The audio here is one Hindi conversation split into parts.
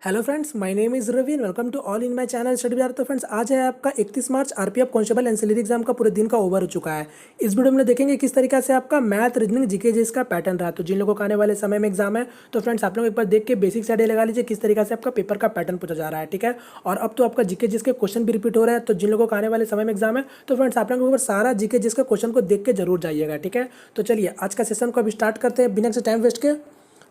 Hello friends, my name is Ravi and welcome to all in my channel study Bihar. तो फ्रेंड्स, आज है आपका 31 March RPF constable ancillary exam का पूरे दिन का ओवर हो चुका है। इस वीडियो में देखेंगे किस तरीके से आपका मैथ, रीजनिंग, जीके जिसका पैटर्न रहा। तो जिन लोगों को आने वाले समय में एग्जाम है तो फ्रेंड्स आप लोग एक बार देख के बेसिक से आइडिया लगा लीजिए किस तरीके से आपका पेपर का पैटर्न पूछा जा रहा है। ठीक है, और अब तो आपका जीके जिसके क्वेश्चन भी रिपीट हो रहा है। तो जिन लोगों को आने वाले समय में एग्जाम है तो फ्रेंड्स आप लोग एक बार सारा जीके जिसका क्वेश्चन को देख के जरूर जाइएगा। ठीक है, तो चलिए आज का सेशन को अभी स्टार्ट करते हैं बिना किसी टाइम वेस्ट के।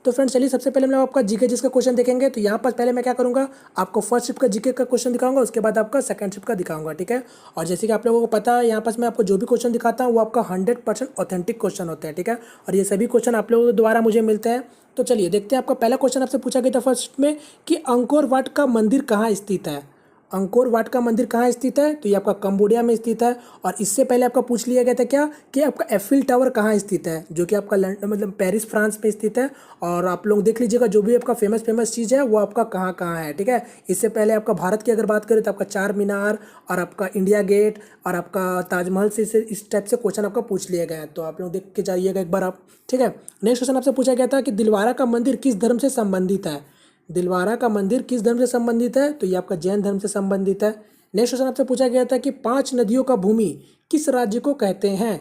तो फ्रेंड्स चलिए सबसे पहले हम लोग आपका जीके जिसका क्वेश्चन देखेंगे। तो यहाँ पर पहले मैं क्या करूँगा, आपको फर्स्ट शिफ्ट का जीके का क्वेश्चन दिखाऊंगा, उसके बाद आपका सेकंड शिफ्ट का दिखाऊंगा। ठीक है, और जैसे कि आप लोगों को पता है यहाँ पर मैं आपको जो भी क्वेश्चन दिखाता हूँ वो आपका 100% ऑथेंटिक क्वेश्चन होता है। ठीक है, और ये सभी क्वेश्चन आप लोगों द्वारा मुझे मिलते हैं। तो चलिए देखते हैं, आपका पहला क्वेश्चन आपसे पूछा गया था फर्स्ट में कि अंकोर वाट का मंदिर कहाँ स्थित है। अंकोर वाट का मंदिर कहाँ स्थित है, तो ये आपका कंबोडिया में स्थित है। और इससे पहले आपका पूछ लिया गया था क्या कि आपका एफिल टावर कहाँ स्थित है, जो कि आपका मतलब पेरिस फ्रांस में स्थित है। और आप लोग देख लीजिएगा जो भी आपका फेमस चीज़ है वो आपका कहाँ कहाँ है। ठीक है, इससे पहले आपका भारत की अगर बात करें तो आपका चार मीनार और आपका इंडिया गेट और आपका ताजमहल से इस टाइप से क्वेश्चन आपका पूछ लिया गया है। तो आप लोग देख के जाइएगा एक बार आप। ठीक है, नेक्स्ट क्वेश्चन आपसे पूछा गया था कि दिलवारा का मंदिर किस धर्म से संबंधित है। दिलवारा का मंदिर किस धर्म से संबंधित है, तो ये आपका जैन धर्म से संबंधित है। नेक्स्ट क्वेश्चन आपसे पूछा गया था कि पांच नदियों का भूमि किस राज्य को कहते हैं।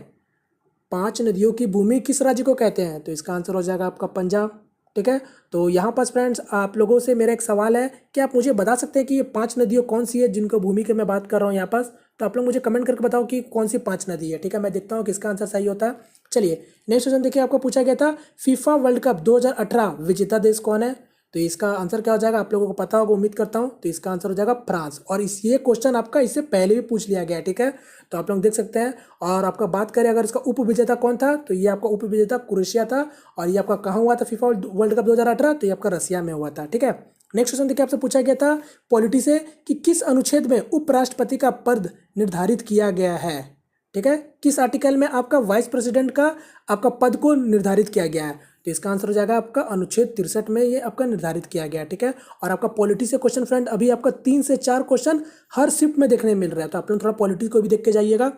पांच नदियों की भूमि किस राज्य को कहते हैं, तो इसका आंसर हो जाएगा आपका पंजाब। ठीक है, तो यहाँ पर फ्रेंड्स आप लोगों से मेरा एक सवाल है कि आप मुझे बता सकते हैं कि ये पांच नदियों कौन सी है जिनको भूमि की मैं बात कर रहा हूँ यहाँ पास। तो आप लोग मुझे कमेंट करके बताओ कि कौन सी पांच नदी है। ठीक है, मैं देखता हूँ किसका आंसर सही होता है। चलिए नेक्स्ट क्वेश्चन देखिए, आपको पूछा गया था फीफा वर्ल्ड कप 2018 विजेता देश कौन है। तो इसका आंसर क्या हो जाएगा, आप लोगों को पता होगा उम्मीद करता हूँ। तो इसका आंसर हो जाएगा फ्रांस। और ये क्वेश्चन आपका इससे पहले भी पूछ लिया गया है। ठीक है, तो आप लोग देख सकते हैं। और आपका बात करें अगर इसका उप विजेता कौन था, तो ये आपका उप विजेता क्रोएशिया था। और ये आपका कहाँ हुआ था फीफा वर्ल्ड कप 2018, तो ये आपका रसिया में हुआ था। ठीक है, नेक्स्ट क्वेश्चन देखिए, आपसे पूछा गया था पॉलिटी से कि किस अनुच्छेद में उपराष्ट्रपति का पद निर्धारित किया गया है। ठीक है, किस आर्टिकल में आपका वाइस प्रेसिडेंट का आपका पद को निर्धारित किया गया है। तो इसका आंसर हो जाएगा आपका अनुच्छेद 63 में ये आपका निर्धारित किया गया। ठीक है, और आपका पॉलिटी से क्वेश्चन फ्रेंड अभी आपका 3 से 4 क्वेश्चन हर शिफ्ट में देखने मिल रहा है। तो आप लोग थोड़ा पॉलिटी को भी देख के जाइएगा।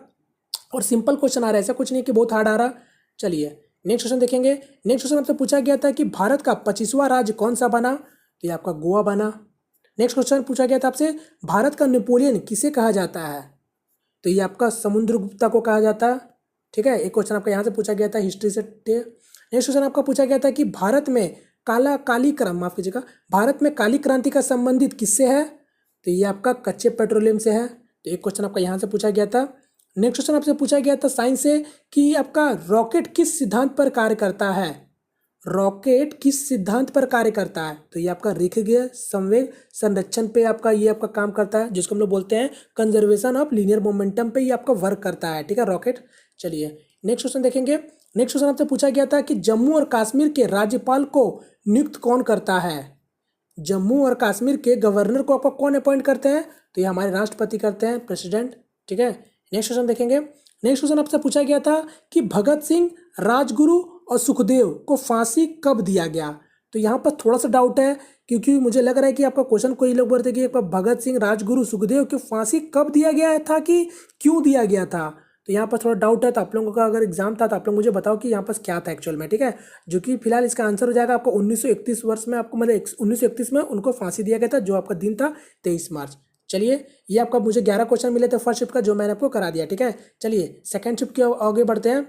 और सिंपल क्वेश्चन आ रहा है, ऐसा कुछ नहीं कि बहुत हार्ड आ रहा। चलिए नेक्स्ट क्वेश्चन देखेंगे। नेक्स्ट क्वेश्चन आपसे पूछा गया था कि भारत का 25वां राज्य कौन सा बना, तो ये आपका गोवा बना। नेक्स्ट क्वेश्चन पूछा गया था आपसे भारत का नेपोलियन किसे कहा जाता है, तो ये आपका समुद्रगुप्ता को कहा जाता है। ठीक है, एक क्वेश्चन आपका यहाँ से पूछा गया था हिस्ट्री से। नेक्स्ट क्वेश्चन आपका पूछा गया था कि भारत में काली क्रांति, माफ कीजिएगा, भारत में काली क्रांति का संबंधित किससे है, तो ये आपका कच्चे पेट्रोलियम से है। तो एक क्वेश्चन आपका यहाँ से पूछा गया था। नेक्स्ट क्वेश्चन आपसे पूछा गया था साइंस से कि आपका रॉकेट किस सिद्धांत पर कार्य करता है। रॉकेट किस सिद्धांत पर कार्य करता है, तो ये आपका रेखीय संवेग संरक्षण पे आपका ये आपका काम करता है, जिसको हम लोग बोलते हैं कंजर्वेशन ऑफ लीनियर मोमेंटम पे ये आपका वर्क करता है। ठीक है, रॉकेट। चलिए नेक्स्ट क्वेश्चन देखेंगे। नेक्स्ट क्वेश्चन आपसे पूछा गया था कि जम्मू और कश्मीर के राज्यपाल को नियुक्त कौन करता है। जम्मू और कश्मीर के गवर्नर को आपको कौन अपॉइंट करते हैं, तो ये हमारे राष्ट्रपति करते हैं, प्रेसिडेंट। ठीक है, नेक्स्ट क्वेश्चन देखेंगे। नेक्स्ट क्वेश्चन आपसे पूछा गया था कि भगत सिंह, राजगुरु और सुखदेव को फांसी कब दिया गया। तो यहाँ पर थोड़ा सा डाउट है, क्योंकि मुझे लग रहा है कि आपका क्वेश्चन कोई लोग बोलते कि भगत सिंह, राजगुरु, सुखदेव को फांसी कब दिया गया था कि क्यों दिया गया था। तो यहाँ पर थोड़ा डाउट है। तो आप लोगों का अगर एग्जाम था तो आप लोग मुझे बताओ कि यहाँ पर क्या था एक्चुअल में। ठीक है, जो कि फिलहाल इसका आंसर हो जाएगा आपको 1931 वर्ष में, आपको मतलब 1931 में उनको फांसी दिया गया था, जो आपका दिन था 23 मार्च। चलिए ये आपका मुझे 11 क्वेश्चन मिले थे फर्स्ट शिफ्ट का, जो मैंने आपको करा दिया। ठीक है, चलिए सेकंड शिफ्ट के आगे बढ़ते हैं।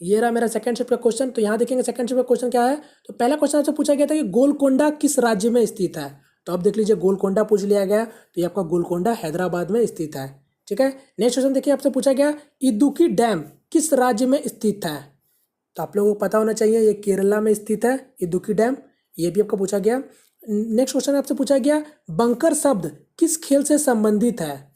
ये रहा मेरा सेकंड शिफ्ट का क्वेश्चन। तो यहाँ देखेंगे सेकंड शिफ्ट का क्वेश्चन क्या है। तो पहला क्वेश्चन आपसे पूछा गया था कि गोलकोंडा किस राज्य में स्थित है। तो अब देख लीजिए गोलकोंडा पूछ लिया गया, तो ये आपका गोलकोंडा हैदराबाद में स्थित है। ठीक है, नेक्स्ट क्वेश्चन देखिए, आपसे पूछा गया इदुक्की डैम किस राज्य में स्थित है। तो आप लोगों को पता होना चाहिए ये केरला में स्थित है इदुक्की डैम, ये भी आपको पूछा गया। नेक्स्ट क्वेश्चन आपसे पूछा गया बंकर शब्द किस खेल से संबंधित है।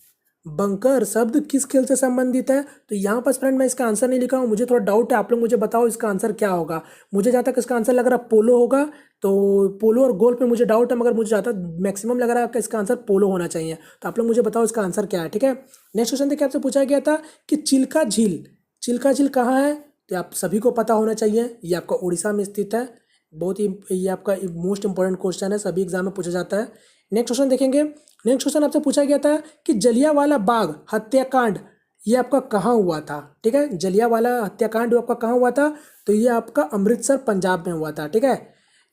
बंकर शब्द किस खेल से संबंधित है, तो यहाँ पर फ्रेंड मैं इसका आंसर नहीं लिखा हूँ, मुझे थोड़ा डाउट है। आप लोग मुझे बताओ इसका आंसर क्या होगा। मुझे जहाँ तक इसका आंसर लग रहा है पोलो होगा। तो पोलो और गोल पे मुझे डाउट है, मगर मुझे ज़्यादा मैक्सिमम लग रहा है आपका इसका आंसर पोलो होना चाहिए। तो आप लोग मुझे बताओ इसका आंसर क्या है। ठीक है, नेक्स्ट क्वेश्चन देखिए, आपसे पूछा गया था कि चिल्का झील, चिल्का झील कहाँ है, तो आप सभी को पता होना चाहिए, ये आपका उड़ीसा में स्थित है। बहुत ही ये आपका मोस्ट इंपॉर्टेंट क्वेश्चन है, सभी एग्जाम में पूछा जाता है। नेक्स्ट क्वेश्चन देखेंगे। नेक्स्ट क्वेश्चन आपसे पूछा गया था कि जलियांवाला बाग हत्याकांड ये आपका कहाँ हुआ था। ठीक है, जलियांवाला हत्याकांड आपका कहाँ हुआ था, तो ये आपका अमृतसर पंजाब में हुआ था। ठीक है,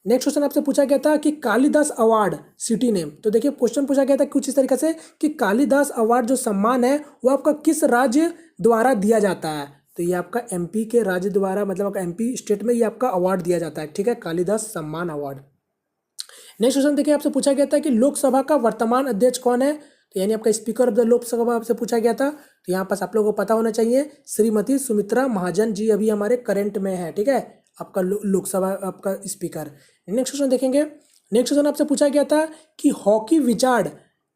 नेक्स्ट क्वेश्चन आपसे पूछा गया था कि कालिदास अवार्ड सिटी नेम। तो देखिए क्वेश्चन पूछा गया था कुछ इस तरीके से कि कालिदास अवार्ड जो सम्मान है वो आपका किस राज्य द्वारा दिया जाता है। तो ये आपका एमपी के राज्य द्वारा, मतलब आपका एमपी स्टेट में ये आपका अवार्ड दिया जाता है, ठीक है, कालिदास सम्मान अवार्ड। नेक्स्ट क्वेश्चन देखिए आपसे पूछा गया था कि लोकसभा का वर्तमान अध्यक्ष कौन है। तो यानी आपका स्पीकर ऑफ द लोकसभा आपसे पूछा गया था। तो यहाँ पास आप लोगों को पता होना चाहिए श्रीमती सुमित्रा महाजन जी अभी हमारे करंट में है, ठीक है, आपका लोकसभा आपका स्पीकर। नेक्स्ट क्वेश्चन देखेंगे। नेक्स्ट क्वेश्चन आपसे पूछा गया था कि hockey wizard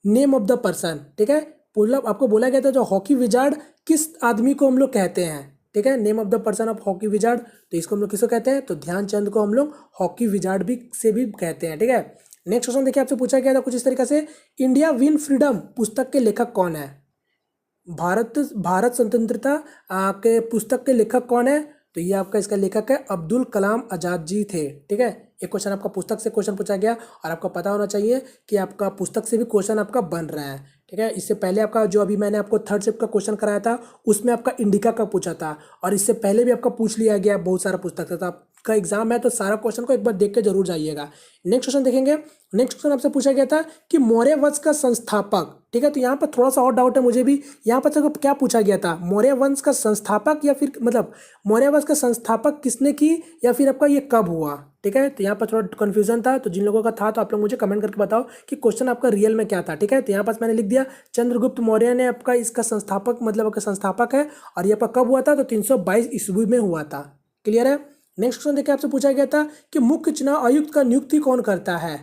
name of the person, ठीक है, आपको बोला गया था जो हॉकी विजार्ड किस आदमी को हम लोग कहते हैं, ठीक है, name of the person of hockey wizard. तो इसको हम लोग किसको कहते हैं, तो ध्यानचंद को हम लोग हॉकी विजार्ड भी से भी कहते हैं, ठीक है। नेक्स्ट क्वेश्चन देखिए आपसे पूछा गया था कुछ इस तरीके से, इंडिया विन फ्रीडम पुस्तक के लेखक कौन है। भारत स्वतंत्रता के पुस्तक के लेखक कौन है। तो ये आपका इसका लेखक है अब्दुल कलाम आजाद जी थे, ठीक है। एक क्वेश्चन आपका पुस्तक से क्वेश्चन पूछा गया और आपको पता होना चाहिए कि आपका पुस्तक से भी क्वेश्चन आपका बन रहा है, ठीक है। इससे पहले आपका जो अभी मैंने आपको थर्ड शिफ्ट का क्वेश्चन कराया था उसमें आपका इंडिका का पूछा था, और इससे पहले भी आपका पूछ लिया गया बहुत सारा पुस्तक था। तो आपका एग्जाम है तो सारा क्वेश्चन को एक बार देख के जरूर जाइएगा। नेक्स्ट क्वेश्चन देखेंगे। नेक्स्ट क्वेश्चन आपसे पूछा गया था कि मौर्य वंश का संस्थापक, ठीक है। तो यहाँ पर थोड़ा सा और डाउट है मुझे भी, यहाँ पर तो क्या पूछा गया था, मौर्य वंश का संस्थापक या फिर मतलब मौर्य वंश का संस्थापक किसने की या फिर आपका ये कब हुआ, ठीक है। तो यहाँ पर थोड़ा कन्फ्यूजन था, तो जिन लोगों का था तो आप लोग मुझे कमेंट करके बताओ कि क्वेश्चन आपका रियल में क्या था, ठीक है। तो यहाँ पास मैंने लिख दिया चंद्रगुप्त मौर्य ने आपका इसका संस्थापक मतलब आपका संस्थापक है, और ये आपका कब हुआ था, तो 322 ईस्वी में हुआ था। क्लियर है। नेक्स्ट क्वेश्चन देखिए आपसे पूछा गया था कि मुख्य चुनाव आयुक्त का नियुक्ति कौन करता है,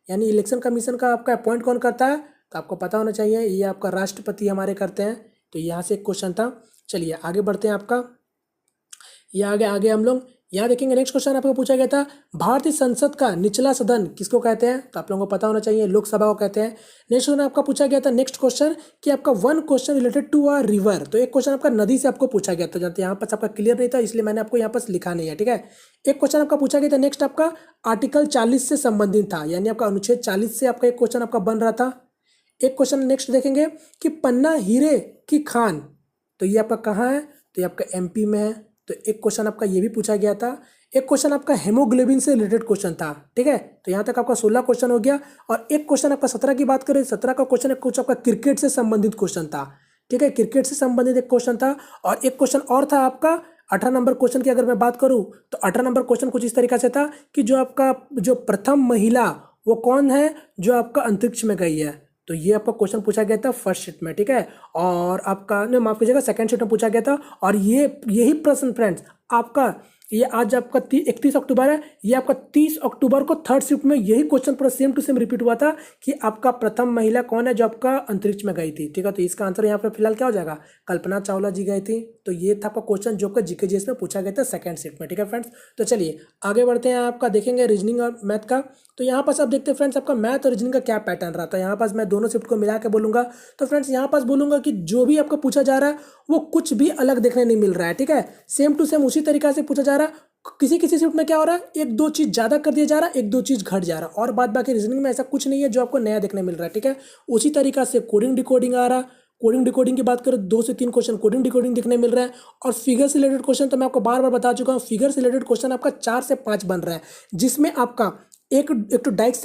यानी इलेक्शन कमीशन का आपका अपॉइंट कौन करता है। तो आपको पता होना चाहिए ये आपका राष्ट्रपति हमारे करते हैं। तो यहाँ से एक क्वेश्चन था। चलिए आगे बढ़ते हैं। आपका ये आगे हम लोग यहाँ देखेंगे। नेक्स्ट क्वेश्चन आपको पूछा गया था भारतीय संसद का निचला सदन किसको कहते हैं। तो आप लोगों को पता होना चाहिए लोकसभा को कहते हैं। नेक्स्ट क्वेश्चन आपका पूछा गया था नेक्स्ट क्वेश्चन कि आपका one question related to a river. तो एक क्वेश्चन आपका नदी से आपको पूछा गया था, यहाँ पर आपका क्लियर नहीं था इसलिए मैंने आपको यहाँ पर लिखा नहीं है, ठीक है। एक क्वेश्चन आपका पूछा गया था नेक्स्ट आपका आर्टिकल 40 से संबंधित था, यानी आपका अनुच्छेद 40 से आपका एक क्वेश्चन आपका बन रहा था। एक क्वेश्चन नेक्स्ट देखेंगे कि पन्ना हीरे की खान, तो ये आपका कहाँ है, तो ये आपका एमपी में है। तो एक क्वेश्चन आपका ये भी पूछा गया था। एक क्वेश्चन आपका हेमोग्लोबिन से रिलेटेड क्वेश्चन था, ठीक है। तो यहाँ तक आपका 16 क्वेश्चन हो गया। और एक क्वेश्चन आपका 17 की बात करें, 17 का क्वेश्चन कुछ आपका क्रिकेट से संबंधित क्वेश्चन था, ठीक है, क्रिकेट से संबंधित एक क्वेश्चन था। और एक क्वेश्चन और था आपका 18 नंबर क्वेश्चन की अगर मैं बात करूँ तो 18 नंबर क्वेश्चन कुछ इस तरीके से था कि जो आपका जो प्रथम महिला वो कौन है जो आपका अंतरिक्ष में गई है। तो ये आपका क्वेश्चन पूछा गया था फर्स्ट शीट में, ठीक है। और आपका नहीं माफ कीजिएगा सेकंड शीट में पूछा गया था। और यही प्रश्न फ्रेंड्स आपका ये आज आपका 31 अक्टूबर है, ये आपका 30 अक्टूबर को थर्ड शिफ्ट में यही क्वेश्चन पूरा सेम टू सेम रिपीट हुआ था कि आपका प्रथम महिला कौन है जो आपका अंतरिक्ष में गई थी, ठीक है। तो इसका आंसर यहाँ पर फिलहाल क्या हो जाएगा, कल्पना चावला जी गई थी। तो ये था आपका क्वेश्चन जो आपका जीके जीएस में पूछा गया था सेकंड शिफ्ट में, ठीक है फ्रेंड्स। तो चलिए आगे बढ़ते हैं। आपका देखेंगे रीजनिंग और मैथ का। तो यहाँ पास आप देखते हैं फ्रेंड्स आपका मैथ और रीजनिंग का क्या पैटर्न रहा था। यहाँ पास मैं दोनों शिफ्ट को मिला के बोलूँगा। तो फ्रेंड्स यहाँ पास बोलूँगा कि जो भी आपका पूछा जा रहा है वो कुछ भी अलग देखने नहीं मिल रहा है, ठीक है। सेम टू सेम उसी तरीका से पूछा जा रहा है। किसी किसी शिफ्ट में क्या हो रहा है, एक दो चीज़ ज़्यादा कर दिया जा रहा है, एक दो चीज़ घट जा रहा है, और बाद बाकी रीजनिंग में ऐसा कुछ नहीं है जो आपको नया देखने मिल रहा है, ठीक है। उसी तरीका से कोडिंग डिकोडिंग आ रहा है। कोडिंग डिकोडिंग की बात करें 2 से 3 क्वेश्चन कोडिंग डिकोडिंग देखने मिल रहा है। और फिगर से रिलेटेड क्वेश्चन तो मैं आपको बार बार बता चुका हूँ, फिगर से रिलेटेड क्वेश्चन आपका 4 से 5 बन रहा है, जिसमें आपका एक तो डाइस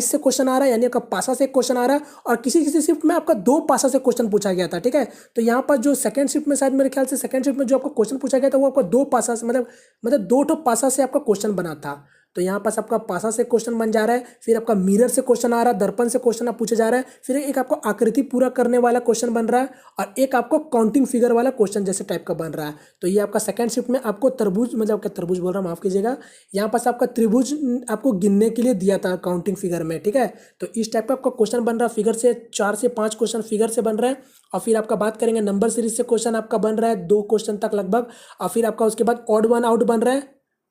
से क्वेश्चन आ रहा है, यानी आपका पासा से क्वेश्चन आ रहा है। और किसी किसी शिफ्ट में आपका 2 पासा से क्वेश्चन पूछा गया था, ठीक है। तो यहाँ पर जो सेकंड शिफ्ट में शायद मेरे ख्याल से सेकंड शिफ्ट में जो आपको क्वेश्चन पूछा गया था वो आपका 2 पासा से मतलब 2 ठो पासा से आपका क्वेश्चन बना था। तो यहाँ पास आपका पासा से क्वेश्चन बन जा रहा है, फिर आपका मिरर से क्वेश्चन आ रहा है, दर्पण से क्वेश्चन आप पूछा जा रहा है, फिर एक आपको आकृति पूरा करने वाला क्वेश्चन बन रहा है, और एक आपको काउंटिंग फिगर वाला क्वेश्चन जैसे टाइप का बन रहा है। तो ये आपका सेकंड शिफ्ट में आपको तरबूज मतलब क्या तरबूज बोल रहा हूँ माफ कीजिएगा, यहाँ पास आपका त्रिभुज आपको गिनने के लिए दिया था काउंटिंग फिगर में, ठीक है। तो इस टाइप का आपका क्वेश्चन बन रहा है, फिगर से 4 से 5 क्वेश्चन फिगर से बन रहा है। और फिर आपका बात करेंगे नंबर सीरीज से क्वेश्चन आपका बन रहा है 2 क्वेश्चन तक लगभग। और फिर आपका उसके बाद ऑड वन आउट बन रहा है,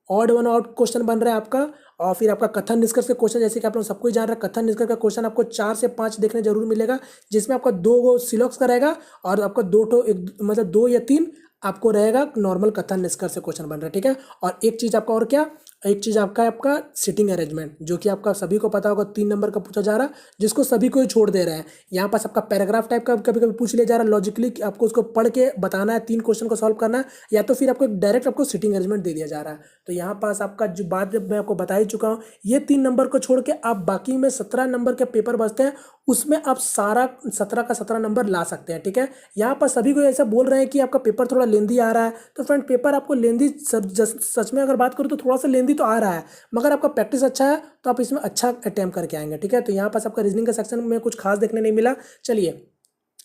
ऑड वन आउट क्वेश्चन बन रहा है आपका। और फिर आपका कथन निष्कर्ष के क्वेश्चन, जैसे कि आप लोग सबको ही जान रहे हैं, कथन निष्कर्ष का क्वेश्चन आपको 4 से 5 देखने जरूर मिलेगा, जिसमें आपका 2 सिलॉक्स का रहेगा और आपका 2 या 3 आपको रहेगा नॉर्मल कथन निष्कर्ष से क्वेश्चन बन रहा है, ठीक है। और एक चीज़ आपका और क्या, एक चीज़ आपका है आपका सिटिंग अरेंजमेंट, जो कि आपका सभी को पता होगा 3 नंबर का पूछा जा रहा है, जिसको सभी को ही छोड़ दे रहे हैं। यहाँ पास आपका पैराग्राफ टाइप का कभी कभी पूछ लिया जा रहा है लॉजिकली, कि आपको उसको पढ़ के बताना है, 3 क्वेश्चन को सॉल्व करना है, या तो फिर आपको डायरेक्ट आपको सिटिंग अरेंजमेंट दे दिया जा रहा है। तो यहाँ पास आपका जो बात मैं आपको बता ही चुका हूँ, ये 3 नंबर को छोड़ के आप बाकी में 17 नंबर के पेपर बचते हैं, उसमें आप सारा 17 का 17 नंबर ला सकते हैं, ठीक है। यहाँ पर सभी को ऐसा बोल रहे हैं कि आपका पेपर थोड़ा लेंदी आ रहा है, तो फ्रेंड पेपर आपको लेंदी सच में अगर बात करूँ तो थोड़ा सा लेंदी तो आ रहा है, मगर आपका प्रैक्टिस अच्छा है तो आप इसमें अच्छा अटेम्प्ट करके आएंगे, ठीक है। तो यहाँ पास आपका रीजनिंग का सेक्शन में कुछ खास देखने नहीं मिला। चलिए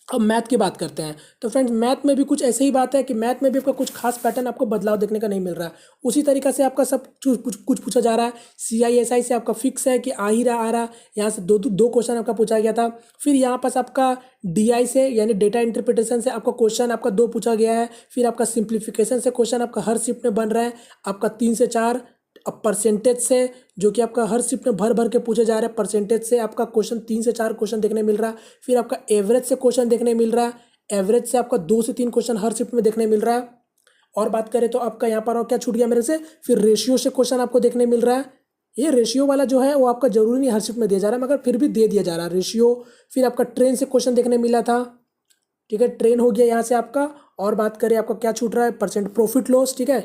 अब मैथ की बात करते हैं। तो फ्रेंड्स मैथ में भी कुछ ऐसे ही बात है कि मैथ में भी आपका कुछ खास पैटर्न आपको बदलाव देखने का नहीं मिल रहा है। उसी तरीका से आपका सब कुछ पूछा जा रहा है। CISI से आपका फिक्स है कि आ ही रहा आ रहा, यहाँ से दो क्वेश्चन आपका पूछा गया था। फिर यहाँ पास आपका DI से यानी डेटा इंटरप्रिटेशन से आपका क्वेश्चन आपका 2 पूछा गया है। फिर आपका सिंप्लीफिकेशन से क्वेश्चन आपका हर शिफ्ट में बन रहा है आपका 3 से 4। अब परसेंटेज से, जो कि आपका हर शिफ्ट में भर भर के पूछे जा रहे हैं, परसेंटेज से आपका क्वेश्चन 3 से 4 क्वेश्चन देखने मिल रहा है। फिर आपका एवरेज से क्वेश्चन देखने मिल रहा है, एवरेज से आपका 2 से 3 क्वेश्चन हर शिफ्ट में देखने मिल रहा है। और बात करें तो आपका यहाँ पर और क्या छूट गया मेरे से, फिर रेशियो से क्वेश्चन आपको देखने मिल रहा है। ये रेशियो वाला जो है वो आपका जरूरी नहीं हर शिफ्ट में दिया जा रहा है, मगर फिर भी दे दिया जा रहा है रेशियो। फिर आपका ट्रेन से क्वेश्चन देखने मिला था, ठीक है, ट्रेन हो गया यहाँ से आपका। और बात करें आपका क्या छूट रहा है, परसेंट प्रॉफिट लॉस, ठीक है,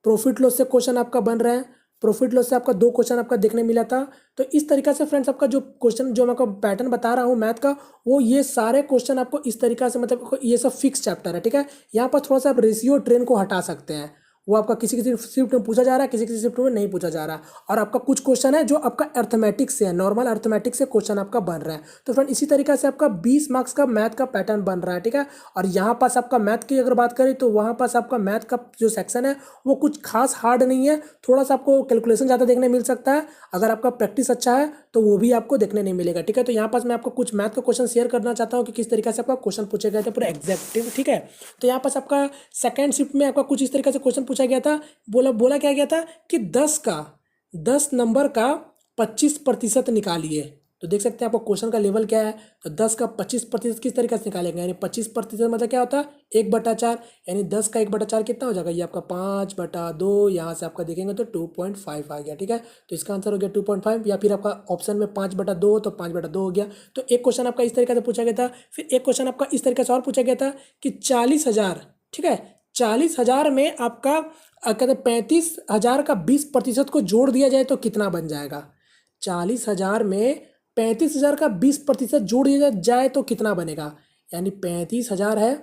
प्रॉफिट लॉस से क्वेश्चन आपका बन रहा है। प्रॉफिट लॉस से आपका 2 क्वेश्चन आपका देखने मिला था। तो इस तरीका से फ्रेंड्स आपका जो क्वेश्चन जो मैं आपको पैटर्न बता रहा हूँ मैथ का, वो ये सारे क्वेश्चन आपको इस तरीका से, मतलब ये सब फिक्स चैप्टर है, ठीक है। यहाँ पर थोड़ा सा आप रेशियो ट्रेन को हटा सकते हैं, वो आपका किसी किसी शिफ्ट में पूछा जा रहा है, किसी किसी शिफ्ट में नहीं पूछा जा रहा। और आपका कुछ क्वेश्चन है जो आपका अर्थमेटिक्स से है, नॉर्मल अर्थमेटिक्स से क्वेश्चन आपका बन रहा है। तो फ्रेंड इसी तरीका से आपका 20 मार्क्स का मैथ का पैटर्न बन रहा है, ठीक है। और यहाँ पास आपका मैथ की अगर बात करें तो वहाँ पास आपका मैथ का जो सेक्शन है वो कुछ खास हार्ड नहीं है, थोड़ा सा आपको कैलकुलेशन ज़्यादा देखने मिल सकता है। अगर आपका प्रैक्टिस अच्छा है तो वो भी आपको देखने नहीं मिलेगा, ठीक है। तो यहाँ पास मैं आपको कुछ मैथ का क्वेश्चन शेयर करना चाहता हूँ कि किस तरीके से आपका क्वेश्चन पूछे गए थे पूरा एग्जैक्टिव, ठीक है। तो यहाँ पास आपका सेकेंड शिफ्ट में आपका कुछ इस तरीके से क्वेश्चन पूछा गया था। बोला क्या गया था कि 10 नंबर का 25% निकालिए। तो देख सकते हैं आपको क्वेश्चन का लेवल क्या है। तो 10 का 25% किस तरीके से निकालेंगे, यानी 25% मतलब क्या होता है 1/4, यानी 10 का 1/4 कितना हो जाएगा, ये आपका 5/2। यहाँ से आपका देखेंगे तो 2.5 आ गया, ठीक है। तो इसका आंसर हो गया 2.5, या फिर आपका ऑप्शन में 5/2 तो 5/2 हो गया। तो एक क्वेश्चन आपका इस तरीके से पूछा गया था। फिर एक क्वेश्चन आपका इस तरीके से और पूछा गया था कि 40,000, ठीक है, 40,000 में आपका कहते हैं 35,000 का 20% को जोड़ दिया जाए तो कितना बन जाएगा। 40,000 में 35,000 का 20% जोड़ दिया जाए तो कितना बनेगा, यानी 35,000 है,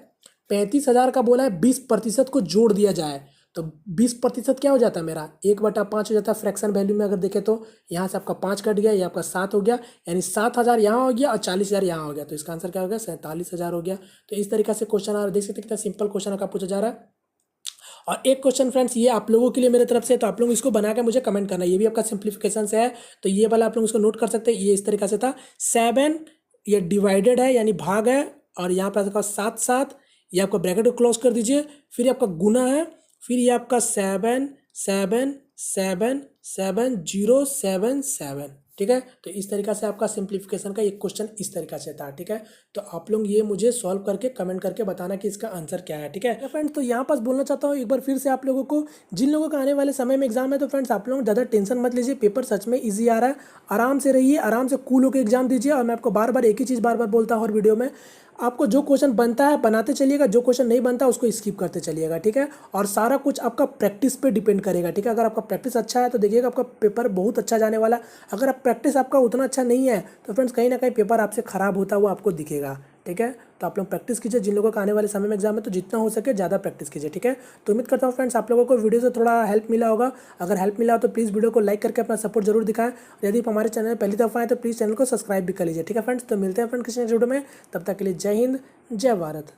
35,000 का बोला है 20% को जोड़ दिया जाए तो 20% क्या हो जाता है मेरा 1/5 हो जाता है फ्रैक्शन वैल्यू में। अगर देखें तो यहाँ से आपका 5 कट गया, ये आपका 7 हो गया, यानी 7,000 यहाँ हो गया और 40,000 यहाँ हो गया। तो इसका आंसर क्या हो गया 47,000 हो गया। तो इस तरीके से क्वेश्चन आ रहा है, देख सकते कितना सिंपल क्वेश्चन आपका पूछा जा रहा है। और एक क्वेश्चन फ्रेंड्स ये आप लोगों के लिए मेरे तरफ से, तो आप लोग इसको बना के मुझे कमेंट करना, ये भी आपका सिंप्लीफिकेशन से है। तो ये वाला आप लोग इसको नोट कर सकते हैं, ये इस तरीके से था 7, ये डिवाइडेड है यानी भाग है, और यहाँ पर आपका 7, ये आपका ब्रैकेट को क्लोज कर दीजिए। फिर आपका गुना है, फिर ये आपका 7, 7, 7, 7, 0, 7, 7, ठीक है। तो इस तरीका से आपका सिंप्लीफिकेशन का एक क्वेश्चन इस तरीका से था, ठीक है। तो आप लोग ये मुझे सॉल्व करके कमेंट करके बताना कि इसका आंसर क्या है, ठीक है फ्रेंड्स। तो यहाँ पास बोलना चाहता हूँ एक बार फिर से आप लोगों को, जिन लोगों का आने वाले समय में एग्जाम है, तो फ्रेंड्स आप लोग ज़्यादा टेंशन मत लीजिए, पेपर सच में ईजी आ रहा है, आराम से रहिए, आराम से कूल होकर एग्जाम दीजिए। और मैं आपको बार बार एक ही चीज़ बार बार बोलता हूँ हर वीडियो में, आपको जो क्वेश्चन बनता है बनाते चलिएगा, जो क्वेश्चन नहीं बनता उसको स्किप करते चलिएगा, ठीक है। और सारा कुछ आपका प्रैक्टिस पे डिपेंड करेगा, ठीक है। अगर आपका प्रैक्टिस अच्छा है तो देखिएगा आपका पेपर बहुत अच्छा जाने वाला। अगर आप प्रैक्टिस आपका उतना अच्छा नहीं है तो फ्रेंड्स कहीं ना कहीं पेपर आपसे ख़राब होता हुआ आपको दिखेगा, ठीक है। तो आप लोग प्रैक्टिस कीजिए, जिन लोगों का आने वाले समय में एग्जाम है तो जितना हो सके ज़्यादा प्रैक्टिस कीजिए, ठीक है। तो उम्मीद करता हूँ फ्रेंड्स आप लोगों को वीडियो से थोड़ा हेल्प मिला होगा। अगर हेल्प मिला हो तो प्लीज़ वीडियो को लाइक करके अपना सपोर्ट जरूर दिखाएं। यदि आप हमारे चैनल में पहली दफ़ा आए तो प्लीज़ चैनल को सब्सक्राइब भी कर लीजिए, ठीक है फ्रेंड्स। तो मिलते हैं फ्रेंड्स किसी नेक्स्ट वीडियो में, तब तक के लिए जय हिंद, जय भारत।